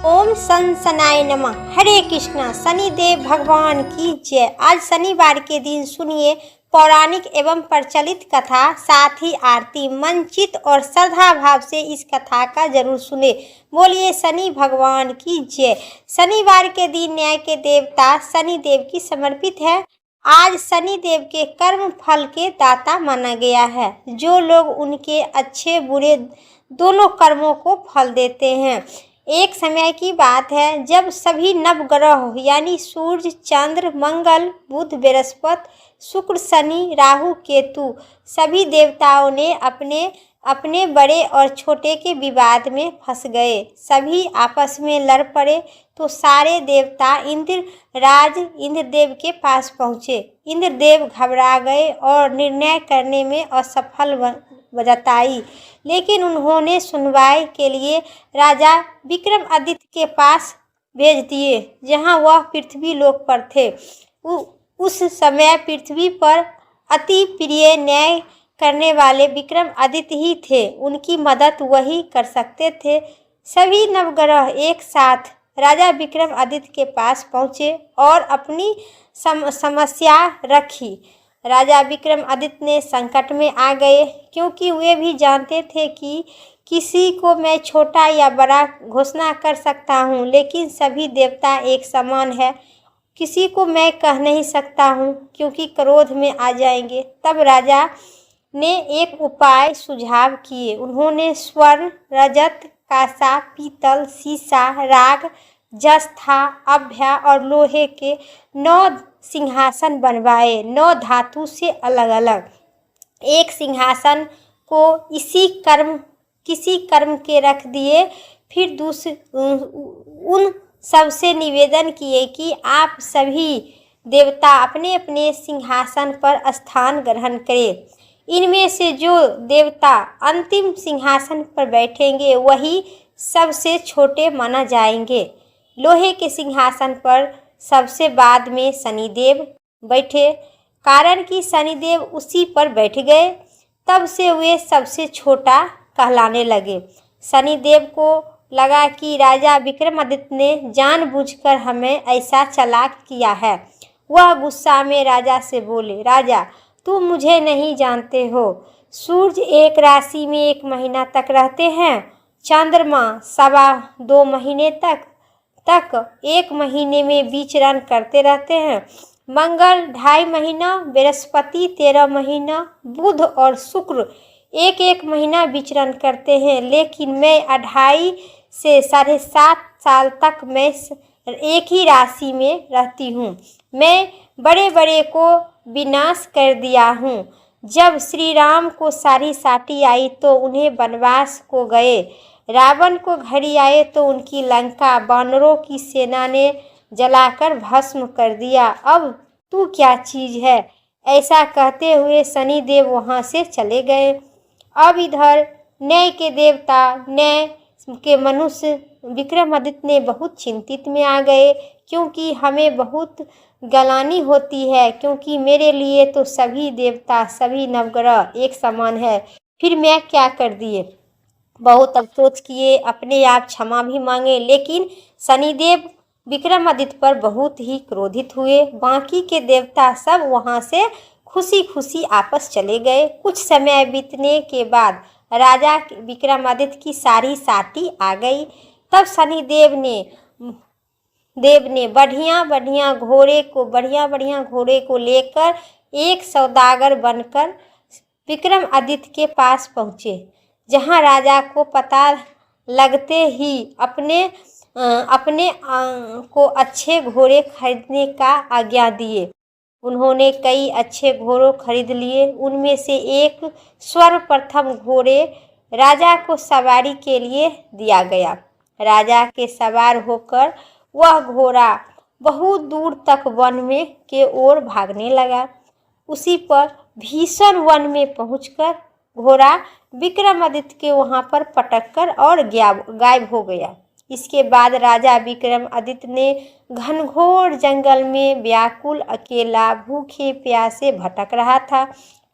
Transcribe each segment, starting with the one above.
ओम सन सनाय नमः। हरे कृष्णा। शनिदेव भगवान की जय। आज शनिवार के दिन सुनिए पौराणिक एवं प्रचलित कथा, साथ ही आरती। मनचित और श्रद्धा भाव से इस कथा का जरूर सुने। बोलिए शनि भगवान की जय। शनिवार के दिन न्याय के देवता शनिदेव की समर्पित है। आज शनिदेव के कर्म फल के दाता माना गया है। जो लोग उनके अच्छे बुरे दोनों कर्मों को फल देते हैं। एक समय की बात है जब सभी नवग्रह यानी सूर्य, चंद्र, मंगल, बुध, बृहस्पति, शुक्र, शनि, राहु, केतु सभी देवताओं ने अपने अपने बड़े और छोटे के विवाद में फंस गए। सभी आपस में लड़ पड़े तो सारे देवता इंद्रदेव के पास पहुँचे। इंद्रदेव घबरा गए और निर्णय करने में असफल जताई, लेकिन उन्होंने सुनवाई के लिए राजा विक्रमादित्य के पास भेज दिए, जहां वह पृथ्वी लोक पर थे। उस समय पृथ्वी पर अति प्रिय न्याय करने वाले विक्रमादित्य ही थे। उनकी मदद वही कर सकते थे। सभी नवग्रह एक साथ राजा विक्रमादित्य के पास पहुँचे और अपनी समस्या रखी। राजा विक्रमादित्य ने संकट में आ गए, क्योंकि वे भी जानते थे कि किसी को मैं छोटा या बड़ा घोषणा कर सकता हूँ, लेकिन सभी देवता एक समान है। किसी को मैं कह नहीं सकता हूँ, क्योंकि क्रोध में आ जाएंगे। तब राजा ने एक उपाय सुझाव किए। उन्होंने स्वर्ण, रजत, कांसा, पीतल, सीसा, राग, जस्था, अभ्या और लोहे के 9 सिंहासन बनवाए, 9 धातु से अलग अलग। एक सिंहासन को किसी कर्म के रख दिए। फिर उन सबसे निवेदन किए कि आप सभी देवता अपने अपने सिंहासन पर स्थान ग्रहण करें। इनमें से जो देवता अंतिम सिंहासन पर बैठेंगे वही सबसे छोटे माना जाएंगे। लोहे के सिंहासन पर सबसे बाद में शनिदेव बैठे। कारण कि शनिदेव उसी पर बैठ गए, तब से वे सबसे छोटा कहलाने लगे। शनिदेव को लगा कि राजा विक्रमादित्य ने जानबूझकर हमें ऐसा चालाक किया है। वह गुस्सा में राजा से बोले, राजा तुम मुझे नहीं जानते हो। सूर्य एक राशि में 1 महीना तक रहते हैं, चंद्रमा 2.25 महीने तक 1 महीने में विचरण करते रहते हैं, मंगल 2.5 महीना, बृहस्पति 13 महीना, बुध और शुक्र 1 महीना विचरण करते हैं। लेकिन मैं 2.5 से 7.5 साल तक मैं एक ही राशि में रहती हूँ। मैं बड़े बड़े को विनाश कर दिया हूँ। जब श्री राम को सारी साटी आई तो उन्हें वनवास को गए। रावण को घड़ी आए तो उनकी लंका वानरों की सेना ने जलाकर भस्म कर दिया। अब तू क्या चीज है? ऐसा कहते हुए शनिदेव वहां से चले गए। अब इधर न्याय के देवता, न्याय के मनुष्य विक्रमादित्य ने बहुत चिंतित में आ गए, क्योंकि हमें बहुत गलानी होती है, क्योंकि मेरे लिए तो सभी देवता, सभी नवग्रह एक समान है। फिर मैं क्या कर दिए? बहुत अफसोस किए, अपने आप क्षमा भी मांगे, लेकिन शनिदेव विक्रमादित्य पर बहुत ही क्रोधित हुए। बाकी के देवता सब वहां से खुशी खुशी आपस चले गए। कुछ समय बीतने के बाद राजा विक्रमादित्य की सारी साटी आ गई। तब शनिदेव ने बढ़िया बढ़िया घोड़े को लेकर एक सौदागर बनकर विक्रमादित्य के पास पहुँचे, जहां राजा को पता लगते ही अपने को अच्छे घोड़े खरीदने का आज्ञा दिए। उन्होंने कई अच्छे घोड़े खरीद लिए। उनमें से एक सर्वप्रथम घोड़े राजा को सवारी के लिए दिया गया। राजा के सवार होकर वह घोड़ा बहुत दूर तक वन में के ओर भागने लगा। उसी पर भीषण वन में पहुंचकर घोड़ा विक्रमादित्य के वहां पर पटककर और गायब हो गया। इसके बाद राजा विक्रमादित्य ने घनघोर जंगल में व्याकुल, अकेला, भूखे प्यासे भटक रहा था।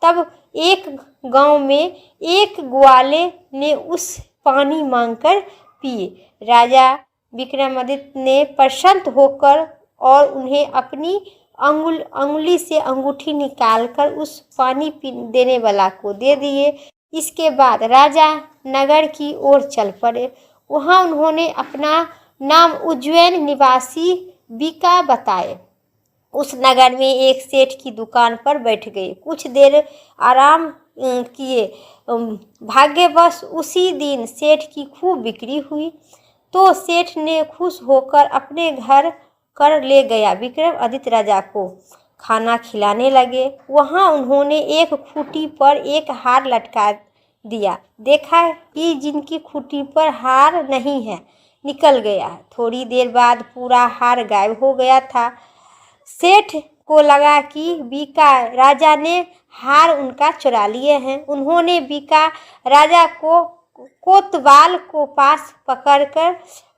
तब एक गांव में एक ग्वाले ने उस पानी मांगकर पिए। राजा विक्रमादित्य ने प्रसन्न होकर और उन्हें अपनी अंगुली से अंगूठी निकालकर उस पानी देने वाला को दे दिए। इसके बाद राजा नगर की ओर चल पड़े। वहां उन्होंने अपना नाम उज्जैन निवासी बीका बताए। उस नगर में एक सेठ की दुकान पर बैठ गए। कुछ देर आराम किए। भाग्यवश उसी दिन सेठ की खूब बिक्री हुई, तो सेठ ने खुश होकर अपने घर कर ले गया। विक्रमादित्य राजा को खाना खिलाने लगे। वहां उन्होंने एक खूंटी पर एक हार लटका दिया। देखा कि जिनकी खूंटी पर हार नहीं है निकल गया। थोड़ी देर बाद पूरा हार गायब हो गया था। सेठ को लगा कि बीका राजा ने हार उनका चुरा लिए हैं। उन्होंने बीका राजा को कोतवाल को पास पकड़कर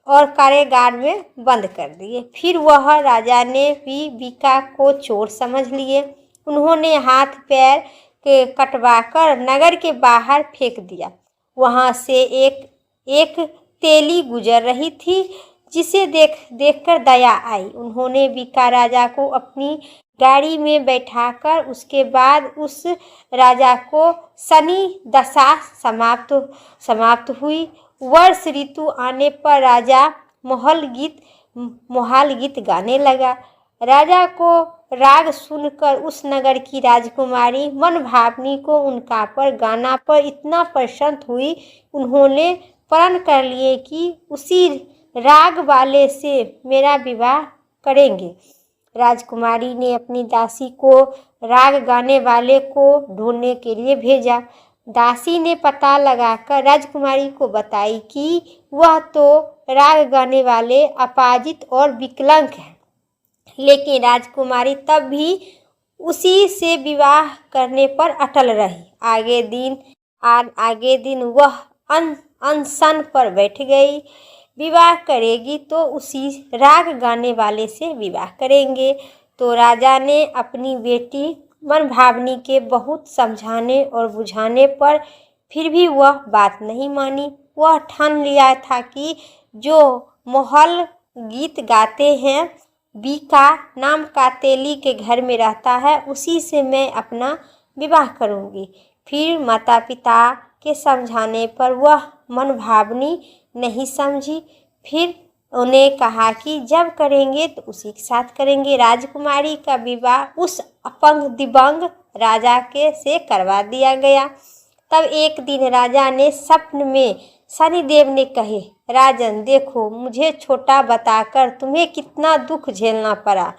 और कारागार में बंद कर दिए। फिर वह राजा ने भी बीका को चोर समझ लिए। उन्होंने हाथ पैर के कटवाकर नगर के बाहर फेंक दिया। वहां से एक तेली गुजर रही थी, जिसे देखकर दया आई। उन्होंने बीका राजा को अपनी गाड़ी में बैठाकर उसके बाद उस राजा को शनि दशा समाप्त हुई। वर्ष ऋतु आने पर राजा मोहाल गीत गाने लगा। राजा को राग सुनकर उस नगर की राजकुमारी मनभावनी को उनका पर गाना पर इतना प्रसन्न हुई, उन्होंने प्रण कर लिए कि उसी राग वाले से मेरा विवाह करेंगे। राजकुमारी ने अपनी दासी को राग गाने वाले को ढूंढने के लिए भेजा। दासी ने पता लगाकर राजकुमारी को बताई कि वह तो राग गाने वाले अपाजित और विकलांग है। लेकिन राजकुमारी तब भी उसी से विवाह करने पर अटल रही। आगे दिन वह अनशन पर बैठ गई। विवाह करेगी तो उसी राग गाने वाले से विवाह करेंगे। तो राजा ने अपनी बेटी मनभावनी के बहुत समझाने और बुझाने पर फिर भी वह बात नहीं मानी। वह ठान लिया था कि जो मोहल गीत गाते हैं, बीका नाम का तेली के घर में रहता है, उसी से मैं अपना विवाह करूंगी। फिर माता पिता के समझाने पर वह मनभावनी नहीं समझी। फिर उन्हें कहा कि जब करेंगे तो उसी के साथ करेंगे। राजकुमारी का विवाह उस अपंग दिव्यांग राजा से करवा दिया गया। तब एक दिन राजा ने स्वप्न में शनिदेव ने कहे, राजन देखो, मुझे छोटा बताकर तुम्हें कितना दुख झेलना पड़ा।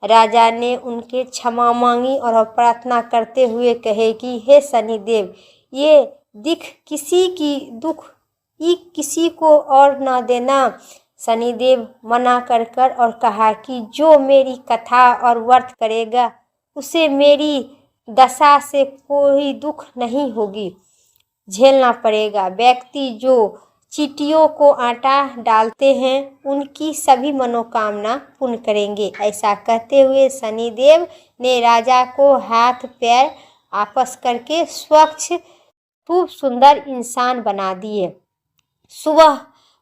राजा ने उनके क्षमा मांगी और प्रार्थना करते हुए कहे कि हे शनिदेव, ये दुख किसी को और न देना। शनिदेव मना कर और कहा कि जो मेरी कथा और व्रत करेगा उसे मेरी दशा से कोई दुख नहीं होगी झेलना पड़ेगा। व्यक्ति जो चींटियों को आटा डालते हैं उनकी सभी मनोकामना पूर्ण करेंगे। ऐसा कहते हुए शनिदेव ने राजा को हाथ पैर आपस करके स्वच्छ खूब सुंदर इंसान बना दिए। सुबह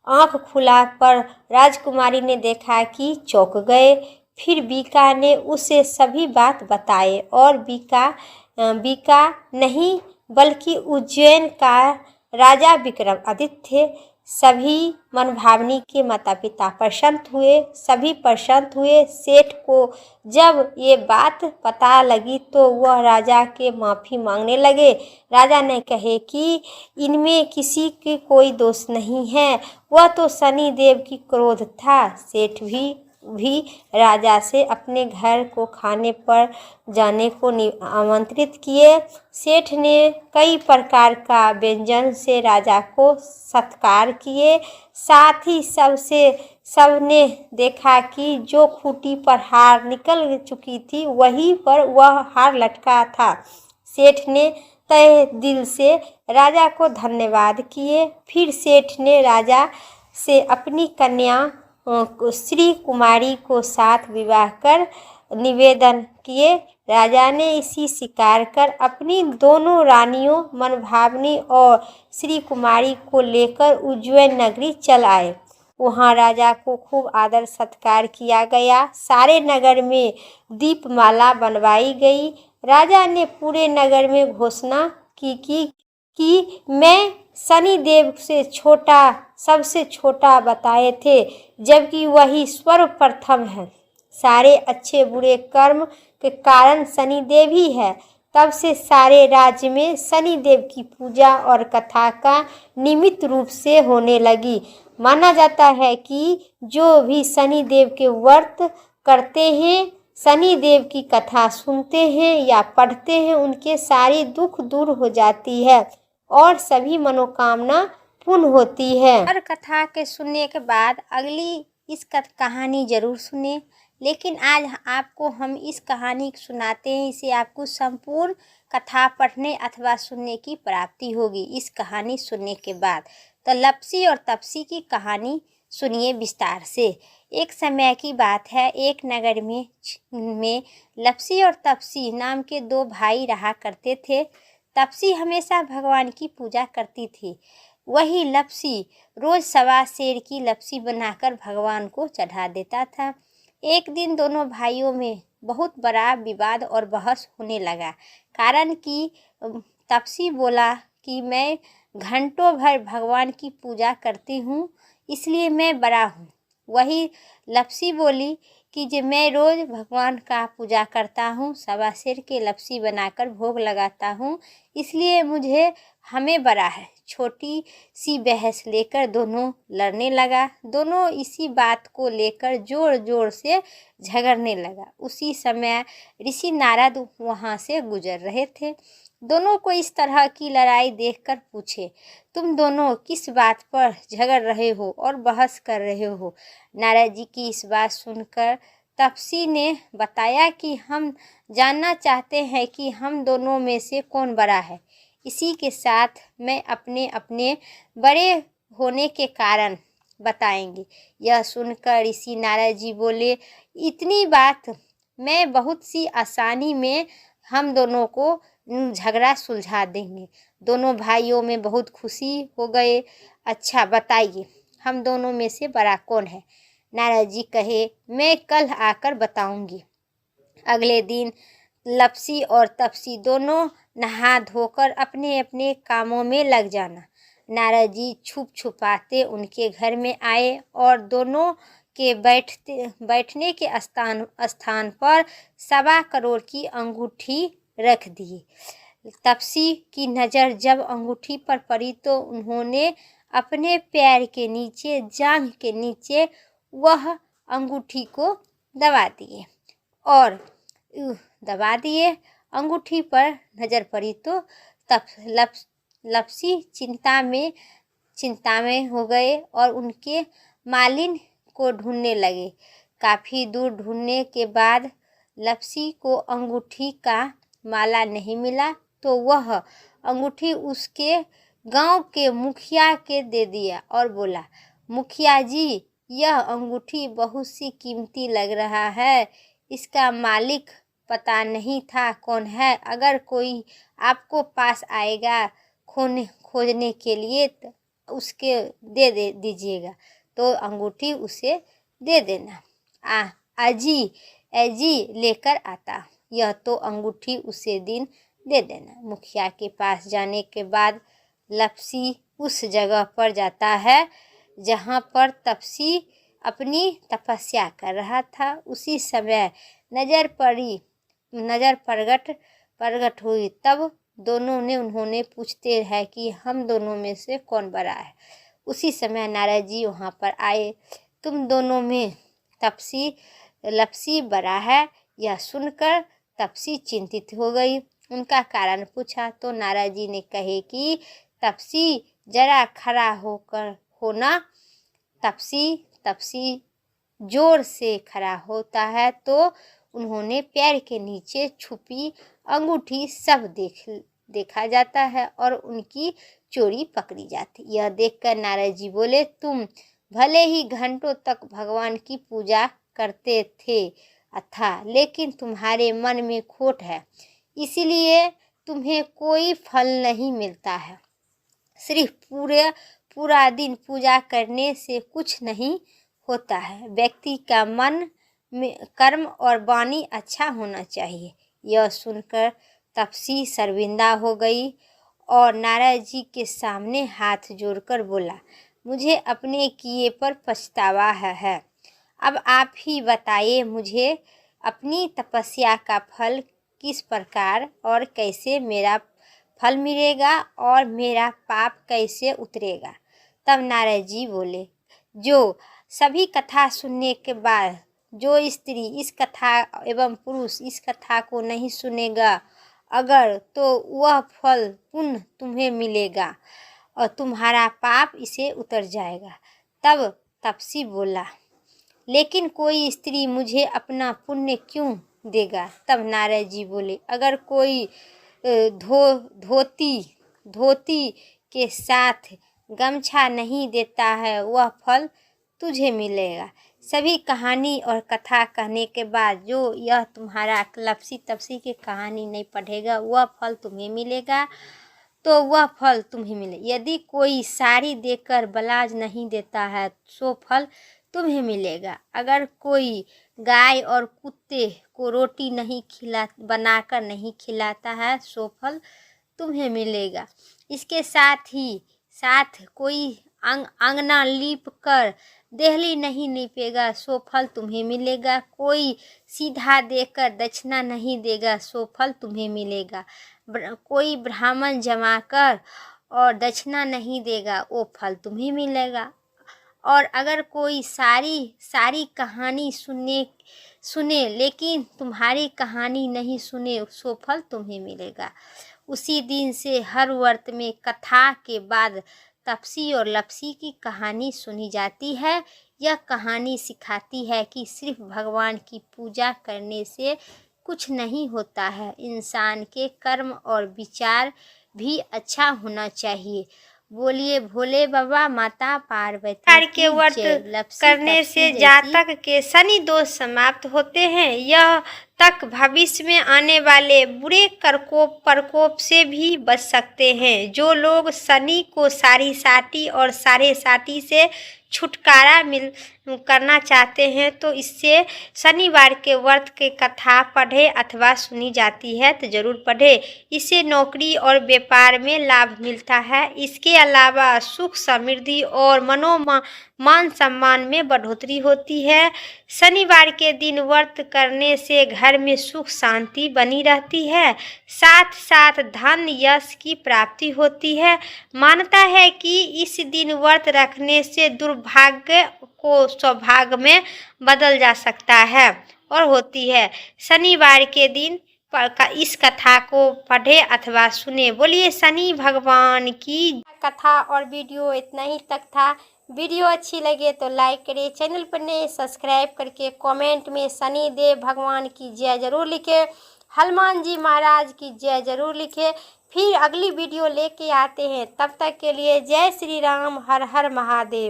आंख खुला पर राजकुमारी ने देखा कि चौंक गए। फिर बीका ने उसे सभी बात बताए और बीका नहीं बल्कि उज्जैन का राजा विक्रमादित्य थे। सभी मनभावनी के माता पिता सभी प्रसन्न हुए। सेठ को जब ये बात पता लगी तो वह राजा के माफ़ी मांगने लगे। राजा ने कहे कि इनमें किसी के कोई दोष नहीं है, वह तो शनि देव की क्रोध था। सेठ भी राजा से अपने घर को खाने पर जाने को आमंत्रित किए। सेठ ने कई प्रकार का व्यंजन से राजा को सत्कार किए। साथ ही सबने देखा कि जो खूंटी पर हार निकल चुकी थी वहीं पर वह हार लटका था। सेठ ने तहे दिल से राजा को धन्यवाद किए। फिर सेठ ने राजा से अपनी कन्या श्री कुमारी को साथ विवाह कर निवेदन किए। राजा ने इसी स्वीकार कर अपनी दोनों रानियों मनभावनी और श्री कुमारी को लेकर उज्जैन नगरी चल आए। वहाँ राजा को खूब आदर सत्कार किया गया। सारे नगर में दीपमाला बनवाई गई। राजा ने पूरे नगर में घोषणा की कि मैं शनिदेव से छोटा, सबसे छोटा बताए थे, जबकि वही सर्वप्रथम है। सारे अच्छे बुरे कर्म के कारण शनिदेव ही है। तब से सारे राज्य में शनिदेव की पूजा और कथा का नियमित रूप से होने लगी। माना जाता है कि जो भी शनिदेव के व्रत करते हैं, शनिदेव की कथा सुनते हैं या पढ़ते हैं, उनके सारे दुख दूर हो जाती है और सभी मनोकामना पूर्ण होती है। और कथा के सुनने के बाद अगली इस कहानी जरूर सुने। लेकिन आज आपको हम इस कहानी सुनाते हैं, इसे आपको संपूर्ण कथा पढ़ने अथवा सुनने की प्राप्ति होगी इस कहानी सुनने के बाद। तो लप्सी और तप्सी की कहानी सुनिए विस्तार से। एक समय की बात है, एक नगर में लप्सी और तप्सी नाम के दो भाई रहा करते थे। तप्सी हमेशा भगवान की पूजा करती थी। वही लप्सी रोज सवा सेर की लप्सी बनाकर भगवान को चढ़ा देता था। एक दिन दोनों भाइयों में बहुत बड़ा विवाद और बहस होने लगा। कारण कि तप्सी बोला कि मैं घंटों भर भगवान की पूजा करती हूँ, इसलिए मैं बड़ा हूँ। वही लप्सी बोली कि जो मैं रोज़ भगवान का पूजा करता हूँ, सवा सेर के लप्सी बनाकर भोग लगाता हूँ, इसलिए मुझे हमें बड़ा है। छोटी सी बहस लेकर दोनों लड़ने लगा। दोनों इसी बात को लेकर जोर जोर से झगड़ने लगा। उसी समय ऋषि नारद वहाँ से गुजर रहे थे। दोनों को इस तरह की लड़ाई देखकर पूछे, तुम दोनों किस बात पर झगड़ रहे हो और बहस कर रहे हो? नारद जी की इस बात सुनकर तप्सी ने बताया कि हम जानना चाहते हैं कि हम दोनों में से कौन बड़ा है। इसी के साथ मैं अपने अपने बड़े होने के कारण बताएंगे। यह सुनकर ऋषि नारद जी बोले, इतनी बात मैं बहुत सी आसानी में हम दोनों को झगड़ा सुलझा देंगे। दोनों भाइयों में बहुत खुशी हो गए। अच्छा बताइए, हम दोनों में से बड़ा कौन है? नारद जी कहे, मैं कल आकर बताऊंगी। अगले दिन लप्सी और तप्सी दोनों नहा धोकर अपने अपने कामों में लग जाना। नारद जी छुप छुपाते उनके घर में आए और दोनों के बैठने के स्थान पर 1.25 करोड़ की अंगूठी रख दिए। तप्सी की नज़र जब अंगूठी पर पड़ी तो उन्होंने अपने पैर के नीचे, जांघ के नीचे वह अंगूठी को दबा दिए। अंगूठी पर नज़र पड़ी तो तब लप्सी चिंता में हो गए और उनके मालिन को ढूंढने लगे। काफ़ी दूर ढूंढने के बाद लप्सी को अंगूठी का माला नहीं मिला तो वह अंगूठी उसके गांव के मुखिया के दे दिया और बोला, मुखिया जी, यह अंगूठी बहुत सी कीमती लग रहा है। इसका मालिक पता नहीं था कौन है। अगर कोई आपको पास आएगा खोजने के लिए तो उसके दे दीजिएगा, तो अंगूठी उसे दे देना। अजी लेकर आता, यह तो अंगूठी उसे दिन दे देना। मुखिया के पास जाने के बाद लप्सी उस जगह पर जाता है जहाँ पर तप्सी अपनी तपस्या कर रहा था। उसी समय नज़र प्रगट हुई। तब उन्होंने पूछते हैं कि हम दोनों में से कौन बड़ा है। उसी समय नारद जी वहाँ पर आए। तुम दोनों में लप्सी बड़ा है। यह सुनकर तप्सी चिंतित हो गई। उनका कारण पूछा तो नारद जी ने कहे कि तप्सी जरा खड़ा होकर होना। तप्सी जोर से खड़ा होता है तो उन्होंने पैर के नीचे छुपी अंगूठी सब देखा जाता है और उनकी चोरी पकड़ी जाती। यह देखकर नारद जी बोले, तुम भले ही घंटों तक भगवान की पूजा करते थे लेकिन तुम्हारे मन में खोट है, इसलिए तुम्हें कोई फल नहीं मिलता है। सिर्फ पूरा दिन पूजा करने से कुछ नहीं होता है। व्यक्ति का मन में कर्म और वाणी अच्छा होना चाहिए। यह सुनकर तपसी शर्मिंदा हो गई और नारद जी के सामने हाथ जोड़कर बोला, मुझे अपने किए पर पछतावा है। अब आप ही बताइए, मुझे अपनी तपस्या का फल किस प्रकार और कैसे मेरा फल मिलेगा और मेरा पाप कैसे उतरेगा। तब नारद जी बोले, जो सभी कथा सुनने के बाद जो स्त्री इस कथा एवं पुरुष इस कथा को नहीं सुनेगा अगर, तो वह फल पुण्य तुम्हें मिलेगा और तुम्हारा पाप इसे उतर जाएगा। तब तपसी बोला, लेकिन कोई स्त्री मुझे अपना पुण्य क्यों देगा। तब नारद जी बोले, अगर कोई धोती के साथ गमछा नहीं देता है वह फल तुझे मिलेगा। सभी कहानी और कथा कहने के बाद जो यह तुम्हारा लपसी तपसी की कहानी नहीं पढ़ेगा वह फल तुम्हें मिलेगा, तो वह फल तुम्हें मिले। यदि कोई साड़ी देकर ब्लाउज नहीं देता है सो फल तुम्हें मिलेगा। अगर कोई गाय और कुत्ते को रोटी नहीं बनाकर नहीं खिलाता है सो फल तुम्हें मिलेगा। इसके साथ कोई अंगना लीप कर देहली नहीं लीपेगा सो फल तुम्हें मिलेगा। कोई सीधा देकर दक्षिणा नहीं देगा सो फल तुम्हें मिलेगा। कोई ब्राह्मण जमा कर और दक्षिणा नहीं देगा वो फल तुम्हें मिलेगा। और अगर कोई सारी कहानी सुने लेकिन तुम्हारी कहानी नहीं सुने सो फल तुम्हें मिलेगा। उसी दिन से हर व्रत में कथा के बाद तपसी और लपसी की कहानी सुनी जाती है। यह कहानी सिखाती है कि सिर्फ भगवान की पूजा करने से कुछ नहीं होता है, इंसान के कर्म और विचार भी अच्छा होना चाहिए। बोलिए भोले बाबा माता पार्वती के व्रत करने से जातक के शनि दोष समाप्त होते हैं। यह तक भविष्य में आने वाले बुरे प्रकोप से भी बच सकते हैं। जो लोग शनि को साढ़े साती और साढ़े साती से छुटकारा करना चाहते हैं तो इससे शनिवार के व्रत के कथा पढ़े अथवा सुनी जाती है तो जरूर पढ़े। इससे नौकरी और व्यापार में लाभ मिलता है। इसके अलावा सुख समृद्धि और मान सम्मान में बढ़ोतरी होती है। शनिवार के दिन व्रत करने से घर में सुख शांति बनी रहती है, साथ साथ धन यश की प्राप्ति होती है। मानता है कि इस दिन व्रत रखने से दुर्भाग्य को सौभाग्य में बदल जा सकता है और होती है। शनिवार के दिन इस कथा को पढ़े अथवा सुने। बोलिए शनि भगवान की। कथा और वीडियो इतना ही तक था। वीडियो अच्छी लगे तो लाइक करें, चैनल पर नए सब्सक्राइब करके कमेंट में शनि देव भगवान की जय जरूर लिखें, हनुमान जी महाराज की जय जरूर लिखें। फिर अगली वीडियो लेके आते हैं, तब तक के लिए जय श्री राम, हर हर महादेव।